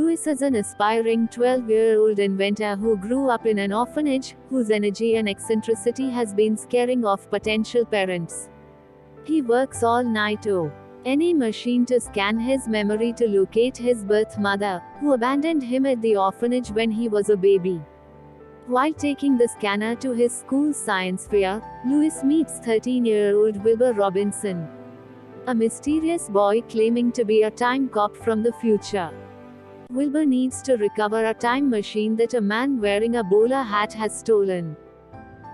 Louis is an aspiring 12-year-old inventor who grew up in an orphanage, whose energy and eccentricity has been scaring off potential parents. He works all night any machine to scan his memory to locate his birth mother, who abandoned him at the orphanage when he was a baby. While taking the scanner to his school's science fair, Louis meets 13-year-old Wilbur Robinson, a mysterious boy claiming to be a time cop from the future. Wilbur needs to recover a time machine that a man wearing a bowler hat has stolen.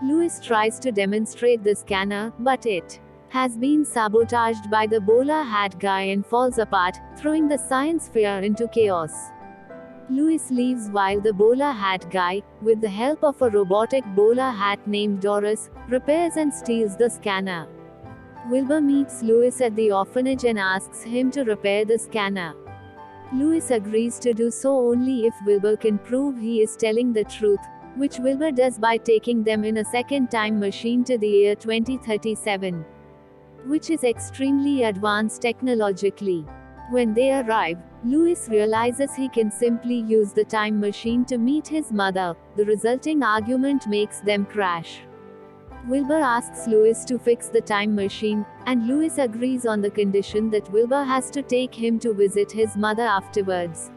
Louis tries to demonstrate the scanner, but it has been sabotaged by the bowler hat guy and falls apart, throwing the science fair into chaos. Louis leaves while the bowler hat guy, with the help of a robotic bowler hat named Doris, repairs and steals the scanner. Wilbur meets Louis at the orphanage and asks him to repair the scanner. Louis agrees to do so only if Wilbur can prove he is telling the truth, which Wilbur does by taking them in a second time machine to the year 2037, which is extremely advanced technologically. When they arrive, Louis realizes he can simply use the time machine to meet his mother. The resulting argument makes them crash. Wilbur asks Louis to fix the time machine, and Louis agrees on the condition that Wilbur has to take him to visit his mother afterwards.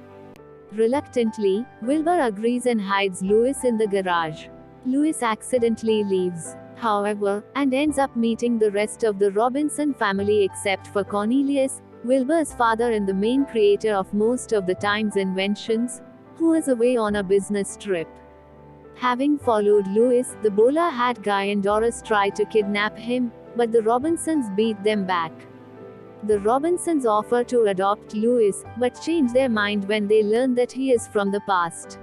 Reluctantly, Wilbur agrees and hides Louis in the garage. Louis accidentally leaves, however, and ends up meeting the rest of the Robinson family except for Cornelius, Wilbur's father and the main creator of most of the time's inventions, who is away on a business trip. Having followed Louis, the bowler hat guy and Doris try to kidnap him, but the Robinsons beat them back. The Robinsons offer to adopt Louis, but change their mind when they learn that he is from the past.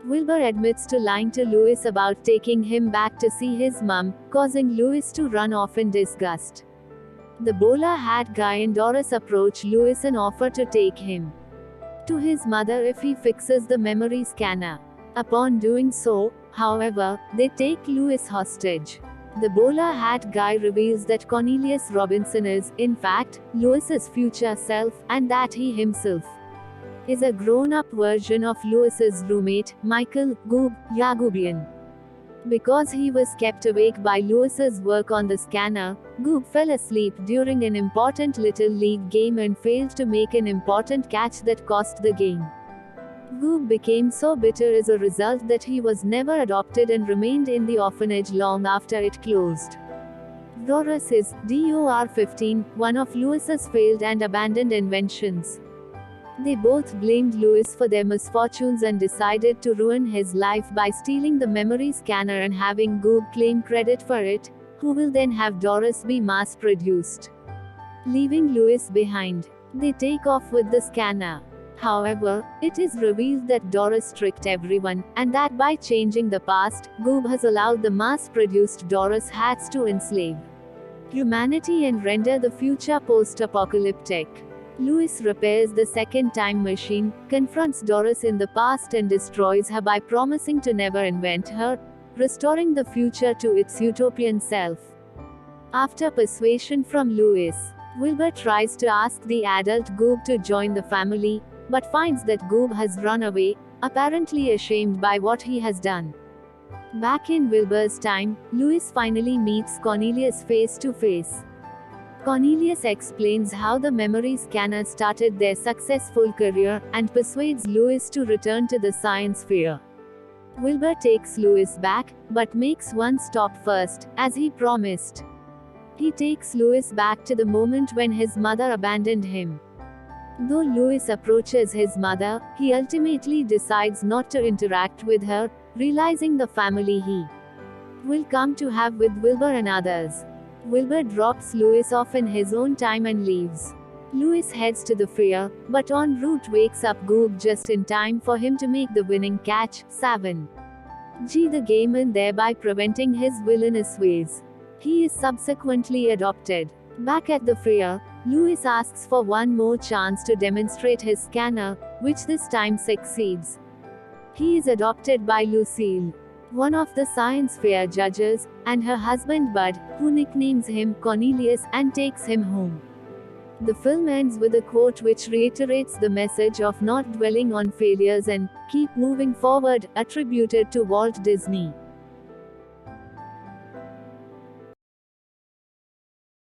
Wilbur admits to lying to Louis about taking him back to see his mum, causing Louis to run off in disgust. The bowler hat guy and Doris approach Louis and offer to take him to his mother if he fixes the memory scanner. Upon doing so, however, they take Louis hostage. The bowler hat guy reveals that Cornelius Robinson is, in fact, Louis's future self, and that he himself is a grown-up version of Louis's roommate, Michael "Goob" Yagubian. Because he was kept awake by Louis's work on the scanner, Goob fell asleep during an important Little League game and failed to make an important catch that cost the game. Goob became so bitter as a result that he was never adopted and remained in the orphanage long after it closed. Doris is, DOR-15, one of Louis's failed and abandoned inventions. They both blamed Louis for their misfortunes and decided to ruin his life by stealing the memory scanner and having Goob claim credit for it, who will then have Doris be mass-produced, leaving Louis behind. They take off with the scanner. However, it is revealed that Doris tricked everyone, and that by changing the past, Goob has allowed the mass-produced Doris hats to enslave humanity and render the future post-apocalyptic. Louis repairs the second time machine, confronts Doris in the past and destroys her by promising to never invent her, restoring the future to its utopian self. After persuasion from Louis, Wilbur tries to ask the adult Goob to join the family, but finds that Goob has run away, apparently ashamed by what he has done. Back in Wilbur's time, Louis finally meets Cornelius face to face. Cornelius explains how the memory scanner started their successful career, and persuades Louis to return to the science fair. Wilbur takes Louis back, but makes one stop first, as he promised. He takes Louis back to the moment when his mother abandoned him. Though Louis approaches his mother, he ultimately decides not to interact with her, realizing the family he will come to have with Wilbur and others. Wilbur drops Louis off in his own time and leaves. Louis heads to the fair, but en route wakes up Goob just in time for him to make the winning catch, 7G the game, and thereby preventing his villainous ways. He is subsequently adopted. Back at the fair, Louis asks for one more chance to demonstrate his scanner, which this time succeeds. He is adopted by Lucille, one of the science fair judges, and her husband Bud, who nicknames him Cornelius, and takes him home. The film ends with a quote which reiterates the message of not dwelling on failures and keep moving forward, attributed to Walt Disney.